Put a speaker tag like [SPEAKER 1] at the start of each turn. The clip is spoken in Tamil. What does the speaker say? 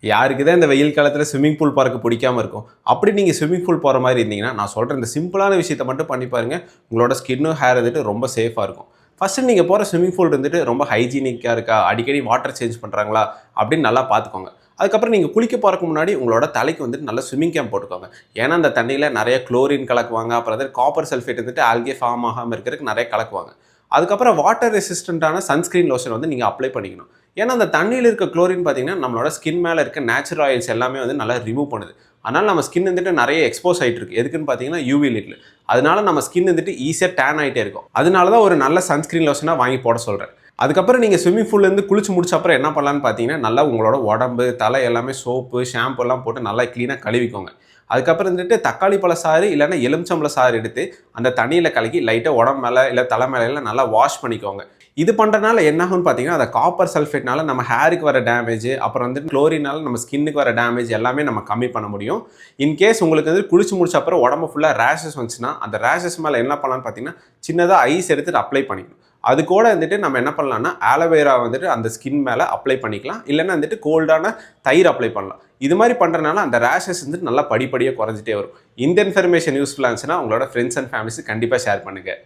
[SPEAKER 1] யாருக்கு தான் இந்த வெயில் காலத்துல ஸ்விம்மிங் பூல் போறக்கு பிடிக்காம இருக்கும். அப்படி நீங்க ஸ்விம்மிங் பூல் போற மாரி இருந்தீங்கன்னா, நான் சொல்ற இந்த சிம்பிளான விஷயத்த மட்டும் பண்ணி பாருங்க. உங்களோட ஸ்கின்னும், ஹேர் வந்துட்டு ரொம்ப சேஃபா இருக்கும். ஃபர்ஸ்ட்டு நீங்க போற ஸ்விம்மிங் பூல் வந்துட்டு ரொம்ப ஹைஜீனிக்கா இருக்கா? அடிக்கடி வாட்டர் சேஞ்ச் பண்றாங்களா? அப்படின்னு நல்லா பார்த்துக்கோங்க. அதுக்கப்புறம் நீங்க குளிக்க போறக்கு முன்னாடி உங்களோட தலைக்கு வந்துட்டு நல்ல ஸ்விம்மிங் கேப் போட்டுக்கோங்க. ஏன்னா, அந்த தண்ணீல நெறைய குளோரின் கலக்குவாங்க. அப்புறம் வந்து காப்பர் சல்ஃபேட் வந்துட்டு ஆல்கே ஃபார்ம் ஆகாம இருக்கறதுக்கு நெறைய கலக்குவாங்க. அதுக்கப்புறம் வாட்டர் ரெசிஸ்டன்ட்டான சன்ஸ்கிரீன் லோஷன் வந்து நீங்க அப்ளை பண்ணிக்கணும். ஏன்னா, அந்த தண்ணீல இருக்க குளோரின் பார்த்தீங்கன்னா, நம்மளோட ஸ்கின் மேல இருக்க நேச்சுரல் ஆயில்ஸ் எல்லாமே வந்து நல்லா ரிமூவ் பண்ணுது. அதனால நம்ம ஸ்கின் வந்துட்டு நெறைய எக்ஸ்போஸ் ஆயிட்டு இருக்கு. எதுக்குன்னு பார்த்தீங்கன்னா, யூவி லைட்ல. அதனால நம்ம ஸ்கின் வந்துட்டு ஈஸியா டேன் ஆயிட்டே இருக்கும். அதனால தான் ஒரு நல்ல சன்ஸ்கிரீன் லோஷனா வாங்கி போட சொல்றேன். அதுக்கப்புறம் நீங்க ஸ்விம்மிங் பூல்லேருந்து குளிச்சு முடிச்ச அப்புறம் என்ன பண்ணலான்னு பார்த்தீங்கன்னா, நல்லா உங்களோட உடம்பு, தலை எல்லாமே சோப்பு, ஷாம்பு எல்லாம் போட்டு நல்லா கிளீனா கழுவிக்கோங்க. அதுக்கப்புறம் வந்துட்டு தக்காளி பழ சாறு இல்லன்னா எலுமிச்சம்பழ சாறு எடுத்து அந்த தண்ணீல கலக்கி லைட்டா உடம்பு மேல இல்ல தலை மேல எல்லாம் நல்லா வாஷ் பண்ணிக்கோங்க. இது பண்றனால என்ன ஆகும்னு பார்த்தீங்கன்னா, அந்த காப்பர் சல்ஃபேட்னால நம்ம ஹேருக்கு வர டேமேஜ், அப்புறம் வந்து குளோரினால நம்ம ஸ்கின்னுக்கு வர டேமேஜ் எல்லாமே நம்ம கம்மி பண்ண முடியும். இன்கேஸ் உங்களுக்கு வந்து குளிச்சு முடிச்ச அப்புறம் உடம்பு ஃபுல்லா ரேஷஸ் வந்துச்சுன்னா, அந்த ரேஷஸ் மேல என்ன பண்ணலாம்னு பார்த்தீங்கன்னா, சின்னதா ஐஸ் எடுத்துட்டு அப்ளை பண்ணிக்கணும். அது கூட வந்துட்டு நம்ம என்ன பண்ணலாம்னா, ஆலோவேரா வந்துட்டு அந்த ஸ்கின் மேல அப்ளை பண்ணிக்கலாம். இல்லன்னா வந்துட்டு கோல்டான தயிர் அப்ளை பண்ணலாம். இது மாரி பண்றனால அந்த ரேஷஸ் வந்துட்டு நல்லா படிப்படியா குறைஞ்சிட்டே வரும். இந்த இன்ஃபர்மேஷன் யூஸ்ஃபுல்லா இருந்துச்சுன்னா, உங்களோட ஃப்ரெண்ட்ஸ் அண்ட் ஃபேமிலிஸ்க்கு கண்டிப்பா ஷேர் பண்ணுங்க.